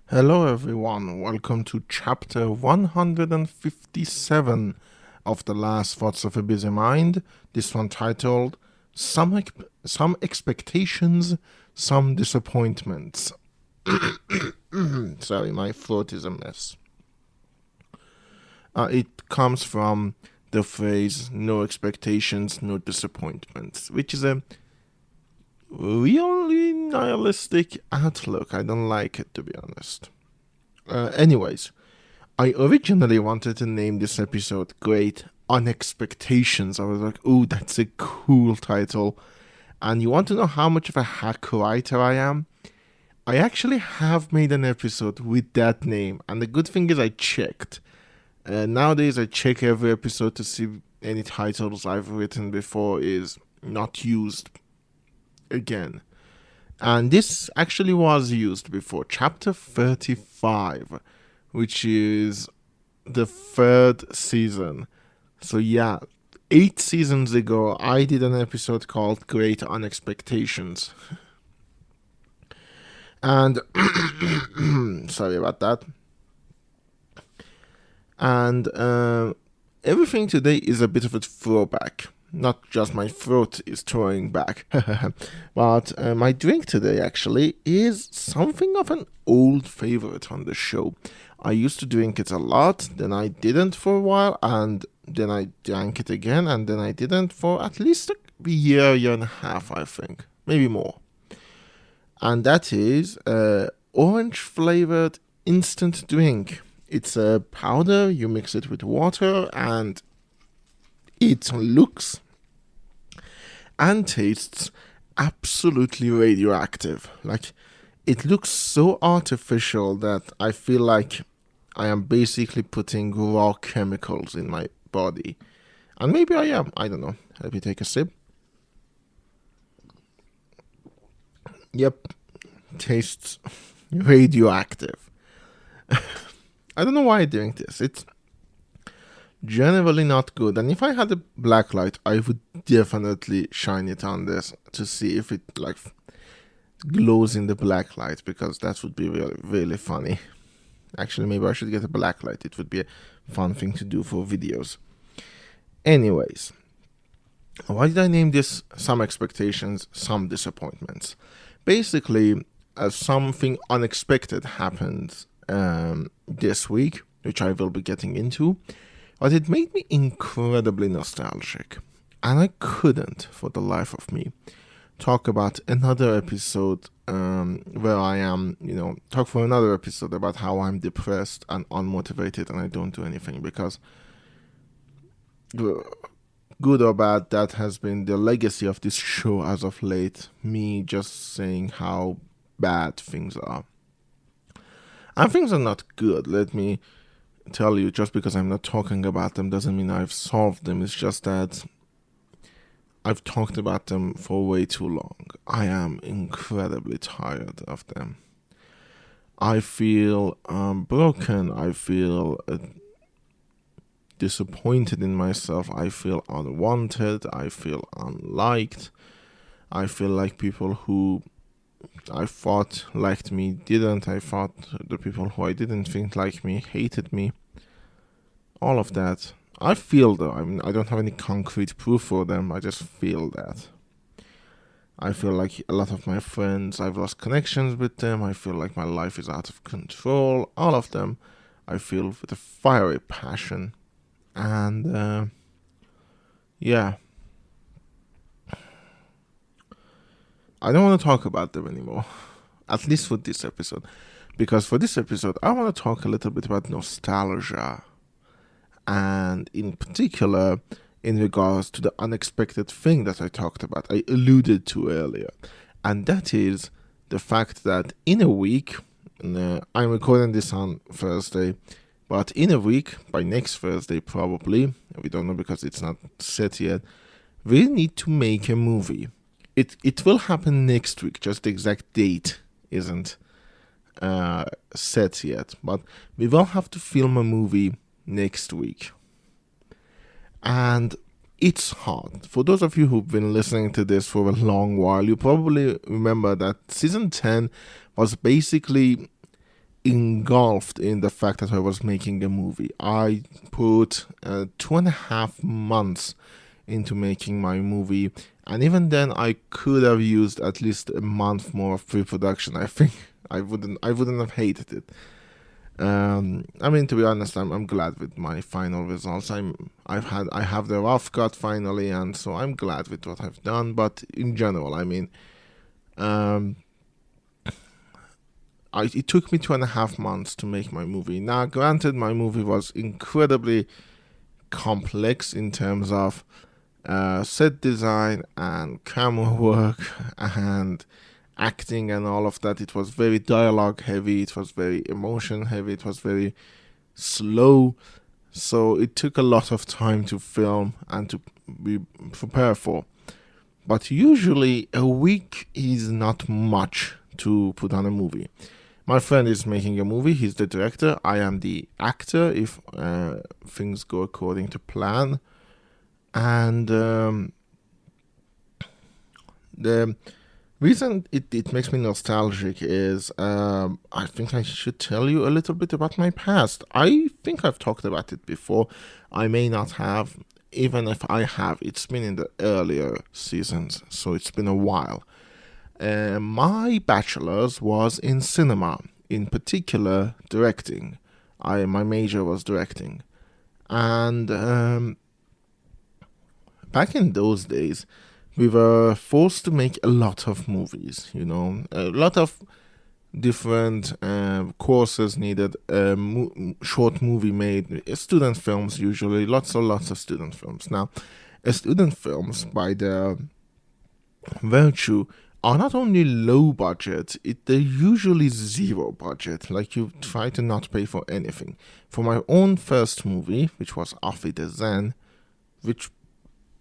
Hello, everyone. Welcome to chapter 157 of The Last Thoughts of a Busy Mind. This one titled Some Expectations, Some Disappointments. Sorry, my throat is a mess. It comes from the phrase no expectations, no disappointments, which is a really nihilistic outlook. I don't like it, to be honest. Anyways, I originally wanted to name this episode Great Unexpectations. I was like, ooh, that's a cool title. And you want to know how much of a hack writer I am? I actually have made an episode with that name, and the good thing is I checked. Nowadays, I check every episode to see any titles I've written before is not used again. And this actually was used before, chapter 35, which is the third season. So yeah, 8 seasons ago, I did an episode called Great Unexpectations. And sorry about that. And everything today is a bit of a throwback. Not just my throat is throwing back, but my drink today actually is something of an old favorite on the show. I used to drink it a lot, then I didn't for a while, and then I drank it again, and then I didn't for at least a year and a half, I think, maybe more. And that is orange flavored instant drink. It's a powder, you mix it with water, and it looks and tastes absolutely radioactive. Like, it looks so artificial that I feel like I am basically putting raw chemicals in my body. And maybe I am, I don't know. Let me take a sip. Yep, tastes radioactive. I don't know why I'm doing this. It's generally not good, and if I had a black light, I would definitely shine it on this to see if it like glows in the black light, because that would be really, really funny. Actually, maybe I should get a black light. It would be a fun thing to do for videos. Anyways, why did I name this Some Expectations, Some Disappointments? Basically, something unexpected happened this week, which I will be getting into. But it made me incredibly nostalgic. And I couldn't, for the life of me, talk about another episode where I am, talk for another episode about how I'm depressed and unmotivated and I don't do anything, because good or bad, that has been the legacy of this show as of late. Me just saying how bad things are. And things are not good, let me tell you. Just because I'm not talking about them doesn't mean I've solved them. It's just that I've talked about them for way too long. I am incredibly tired of them. I feel broken. I feel disappointed in myself. I feel unwanted. I feel unliked. I feel like people who I thought liked me didn't. I thought the people who I didn't think liked me hated me. All of that. I feel though. I mean, I don't have any concrete proof for them. I just feel that. I feel like a lot of my friends, I've lost connections with them. I feel like my life is out of control. All of them, I feel with a fiery passion. And yeah. I don't want to talk about them anymore, at least for this episode, because for this episode, I want to talk a little bit about nostalgia, and in particular, in regards to the unexpected thing that I talked about, I alluded to earlier, and that is the fact that in a week, I'm recording this on Thursday, but in a week, by next Thursday probably, we don't know because it's not set yet, we need to make a movie. It will happen next week, just the exact date isn't set yet, but we will have to film a movie next week. And it's hard. For those of you who've been listening to this for a long while, you probably remember that season 10 was basically engulfed in the fact that I was making a movie. I put 2.5 months into making my movie, and even then I could have used at least a month more of pre-production. I think I wouldn't have hated it. I mean, to be honest, I'm glad with my final results. I have the rough cut finally, and so I'm glad with what I've done. But in general, I mean, it took me 2.5 months to make my movie. Now, granted, my movie was incredibly complex in terms of set design and camera work and acting and all of that. It was very dialogue heavy, it was very emotion heavy, it was very slow, so it took a lot of time to film and to be prepared for. But usually a week is not much to put on a movie. My friend is making a movie, he's the director, I am the actor if things go according to plan. And the reason it makes me nostalgic is I think I should tell you a little bit about my past. I think I've talked about it before. I may not have. Even if I have, it's been in the earlier seasons, so it's been a while. My bachelor's was in cinema, in particular directing. My major was directing. And back in those days, we were forced to make a lot of movies, a lot of different courses needed, short movie made, student films usually, lots of student films. Now, student films, by their virtue, are not only low budget, they're usually zero budget, like you try to not pay for anything. For my own first movie, which was Zen, which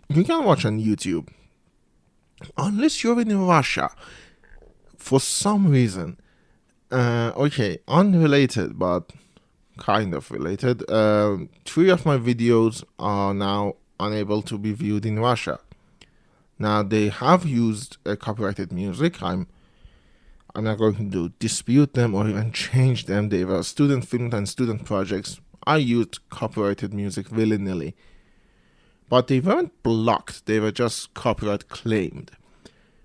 you can watch on YouTube, unless you're in Russia, for some reason, unrelated, but kind of related, 3 of my videos are now unable to be viewed in Russia. Now, they have used copyrighted music. I'm not going to dispute them or even change them. They were student films and student projects. I used copyrighted music willy-nilly. But they weren't blocked, they were just copyright claimed.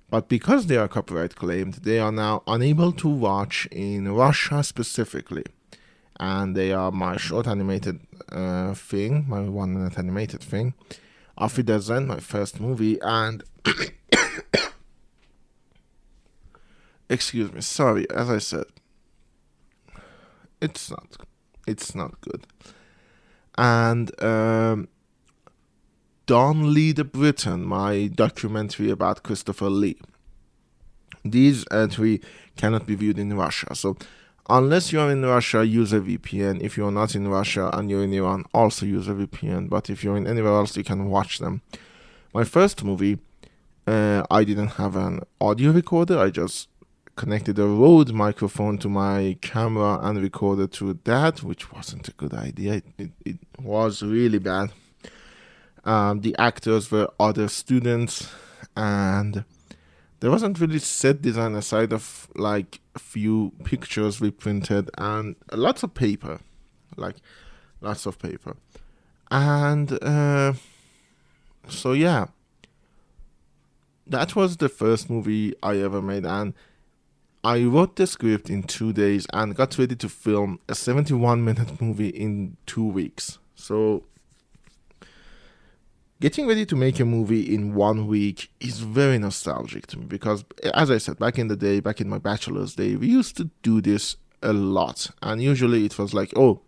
But because they are copyright claimed, they are now unable to watch in Russia specifically. And they are my short animated thing, my 1-minute animated thing, Zen, my first movie, and excuse me, sorry, as I said, it's not good. And Don Lee the Briton, my documentary about Christopher Lee. These 3 cannot be viewed in Russia. So unless you're in Russia, use a VPN. If you're not in Russia and you're in Iran, also use a VPN. But if you're in anywhere else, you can watch them. My first movie, I didn't have an audio recorder. I just connected a Rode microphone to my camera and recorded through that, which wasn't a good idea. It was really bad. The actors were other students, and there wasn't really set design aside of like a few pictures we printed and lots of paper. And so yeah, that was the first movie I ever made, and I wrote the script in 2 days and got ready to film a 71-minute movie in 2 weeks. So getting ready to make a movie in 1 week is very nostalgic to me because, as I said, back in the day, back in my bachelor's day, we used to do this a lot. And usually it was like, oh,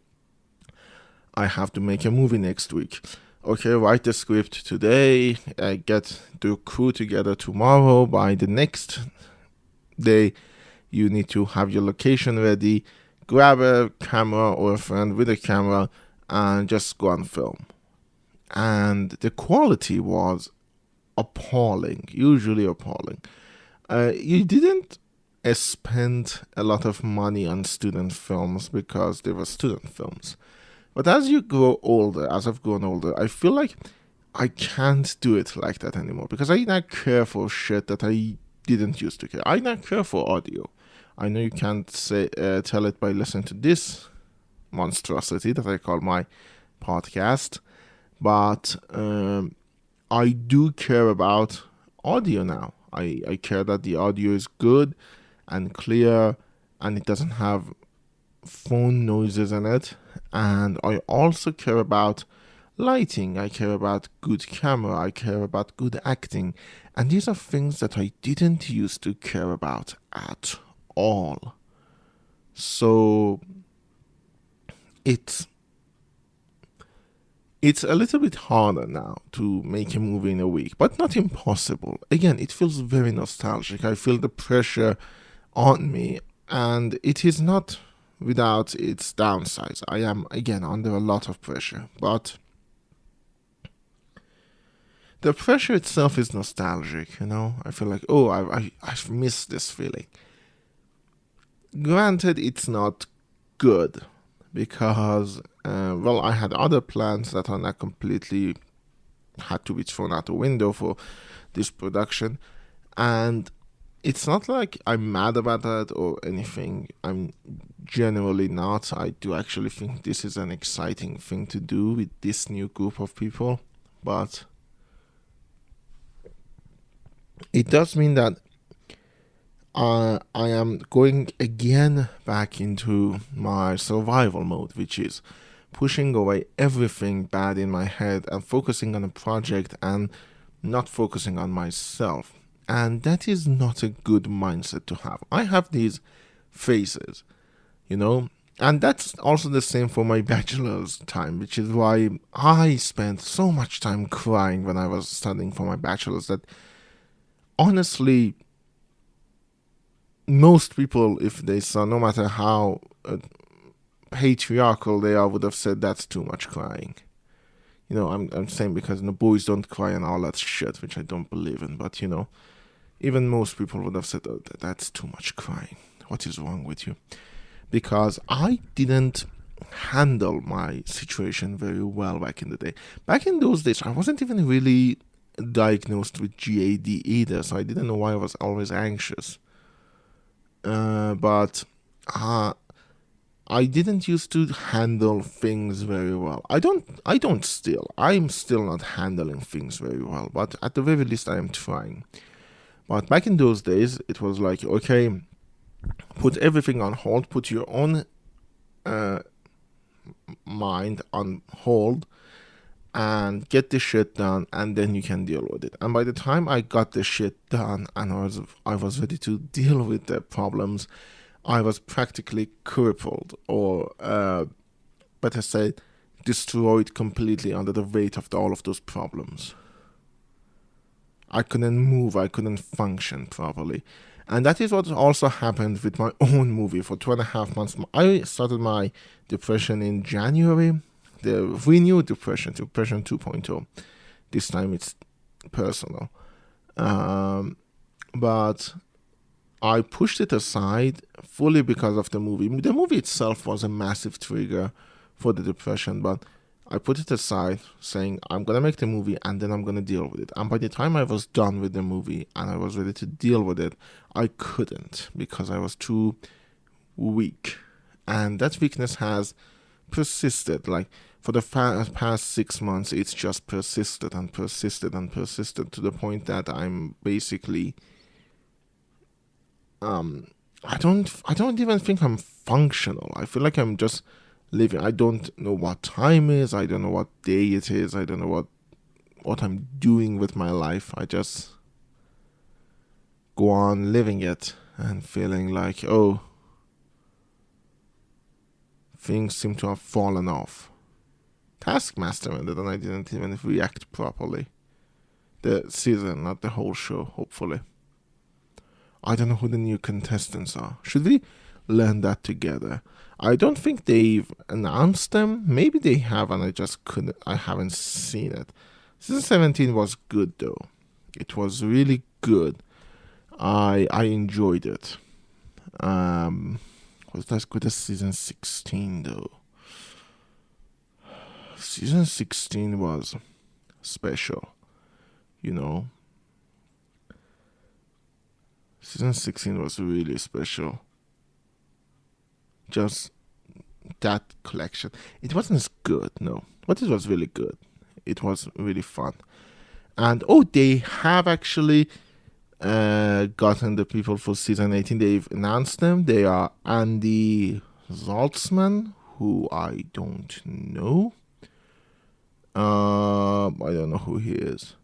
I have to make a movie next week. Okay, write the script today, get the crew together tomorrow. By the next day, you need to have your location ready, grab a camera or a friend with a camera, and just go and film. And the quality was appalling, usually appalling. You didn't spend a lot of money on student films because they were student films. But as you grow older, as I've grown older, I feel like I can't do it like that anymore because I not care for shit that I didn't used to care. I not care for audio. I know you can't say tell it by listening to this monstrosity that I call my podcast, but I do care about audio now. I care that the audio is good and clear and it doesn't have phone noises in it. And I also care about lighting. I care about good camera. I care about good acting. And these are things that I didn't used to care about at all. So it's a little bit harder now to make a movie in a week, but not impossible. Again, it feels very nostalgic. I feel the pressure on me, and it is not without its downsides. I am, again, under a lot of pressure, but the pressure itself is nostalgic, you know? I feel like, oh, I've missed this feeling. Granted, it's not good because, well, I had other plans that are not completely had to be thrown out the window for this production. And it's not like I'm mad about that or anything. I'm generally not. I do actually think this is an exciting thing to do with this new group of people. But it does mean that I am going again back into my survival mode, which is pushing away everything bad in my head and focusing on a project and not focusing on myself. And that is not a good mindset to have. I have these phases, you know, and that's also the same for my bachelor's time, which is why I spent so much time crying when I was studying for my bachelor's that honestly, most people, if they saw, no matter how patriarchal they are, would have said that's too much crying. You know, I'm saying because the boys don't cry and all that shit, which I don't believe in. But you know, even most people would have said, oh, that's too much crying. What is wrong with you? Because I didn't handle my situation very well back in the day. Back in those days, I wasn't even really diagnosed with GAD either, so I didn't know why I was always anxious. But I didn't used to handle things very well. I'm still not handling things very well, but at the very least I am trying. But back in those days, it was like, okay, put everything on hold, put your own mind on hold, and get the shit done, and then you can deal with it. And by the time I got the shit done and I was ready to deal with the problems, I was practically crippled, or better said, destroyed completely under the weight of all of those problems. I couldn't move, I couldn't function properly. And that is what also happened with my own movie. For 2.5 months, I started my depression in January. The renewed depression 2.0. This time it's personal. But I pushed it aside fully because of the movie. The movie itself was a massive trigger for the depression, but I put it aside saying I'm going to make the movie and then I'm going to deal with it. And by the time I was done with the movie and I was ready to deal with it, I couldn't because I was too weak. And that weakness has persisted. Like for the past 6 months, it's just persisted and persisted and persisted to the point that I'm basically I don't even think I'm functional. I feel like I'm just living. I don't know what time is. I don't know what day it is. I don't know what I'm doing with my life. I just go on living it and feeling like, oh, things seem to have fallen off. Taskmaster ended and I didn't even react properly. The season, not the whole show, hopefully. I don't know who the new contestants are. Should we learn that together? I don't think they've announced them. Maybe they have and I haven't seen it. Season 17 was good though. It was really good. I enjoyed it. Was that as good as season 16 though? Season 16 was special, you know. Season 16 was really special. just that collection. It wasn't as good, no, but it was really good. It was really fun. And they have actually gotten the people for season 18. They've announced them. They are Andy Zaltzman, who I don't know. I don't know who he is.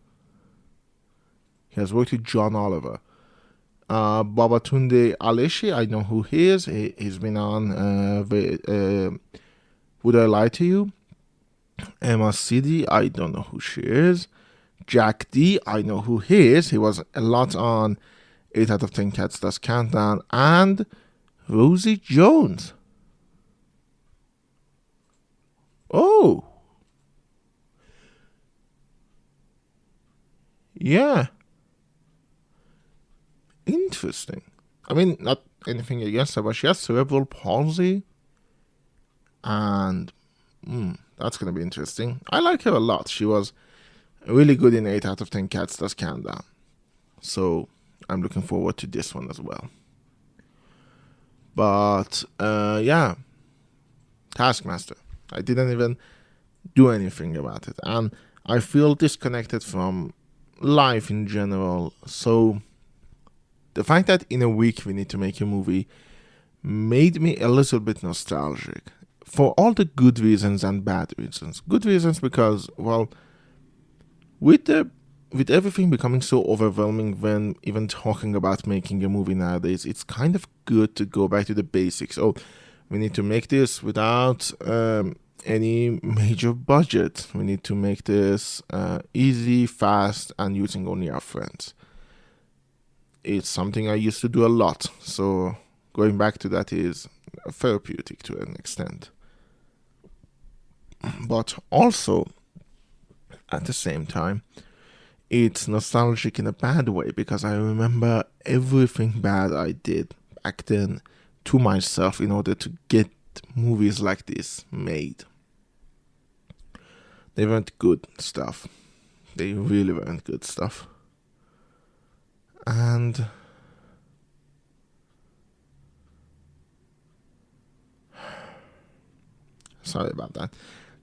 He has worked with John Oliver. Babatunde Aleshi, I know who he is. He's been on Would I Lie to You? Emma Cidi, I don't know who she is. Jack D, I know who he is. He was a lot on 8 out of 10 Cats Does Countdown. And Rosie Jones. Oh. Yeah. Interesting. I mean, not anything against her, but she has cerebral palsy. And that's going to be interesting. I like her a lot. She was really good in 8 out of 10 Cats Does Countdown. So I'm looking forward to this one as well. But yeah, Taskmaster. I didn't even do anything about it. And I feel disconnected from life in general. So the fact that in a week we need to make a movie made me a little bit nostalgic. For all the good reasons and bad reasons. Good reasons because, well, with everything becoming so overwhelming when even talking about making a movie nowadays, it's kind of good to go back to the basics. We need to make this without any major budget. We need to make this easy, fast, and using only our friends. It's something I used to do a lot, so going back to that is therapeutic to an extent. But also, at the same time, it's nostalgic in a bad way because I remember everything bad I did back then to myself in order to get movies like this made. They weren't good stuff. They really weren't good stuff. And sorry about that.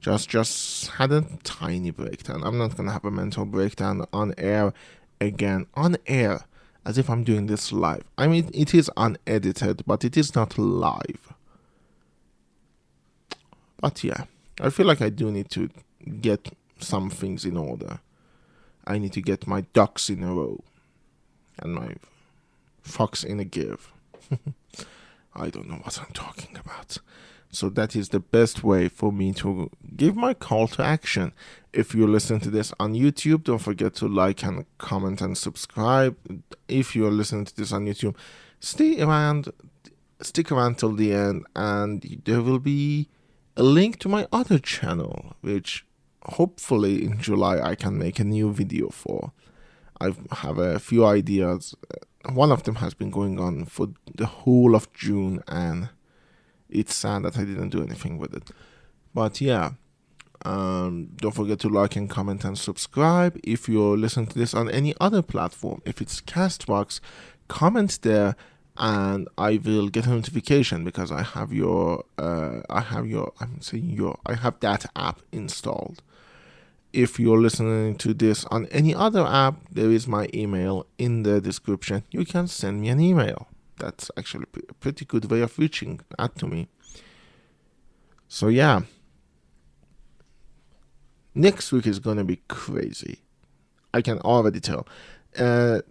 Just had a tiny breakdown. I'm not gonna have a mental breakdown on air again. On air, as if I'm doing this live. I mean, it is unedited, but it is not live. But yeah, I feel like I do need to get some things in order. I need to get my ducks in a row. And my fox in a give. I don't know what I'm talking about. So that is the best way for me to give my call to action. If you listen to this on YouTube, don't forget to like and comment and subscribe. If you're listening to this on YouTube, stick around till the end, and there will be a link to my other channel, which hopefully in July I can make a new video for. I have a few ideas. One of them has been going on for the whole of June, and it's sad that I didn't do anything with it. But yeah, don't forget to like and comment and subscribe. If you're listening to this on any other platform, if it's Castbox, comment there, and I will get a notification because I have that app installed. If you're listening to this on any other app, there is my email in the description. You can send me an email. That's actually a pretty good way of reaching out to me. So yeah, next week is going to be crazy. I can already tell. The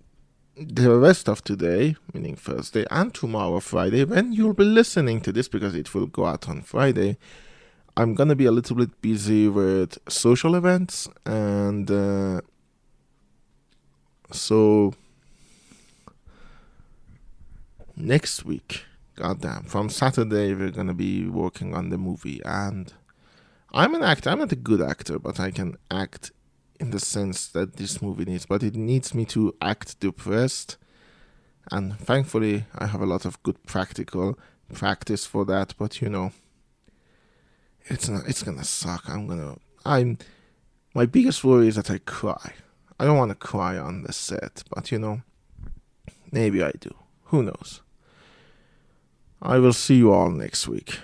rest of today, meaning Thursday, and tomorrow, Friday, when you'll be listening to this, because it will go out on Friday, I'm going to be a little bit busy with social events, and so next week, goddamn, from Saturday, we're going to be working on the movie, and I'm an actor. I'm not a good actor, but I can act in the sense that this movie needs, but it needs me to act depressed, and thankfully, I have a lot of good practical practice for that, but you know, it's gonna suck. My biggest worry is that I cry. I don't want to cry on the set, but you know, maybe I do. Who knows? I will see you all next week.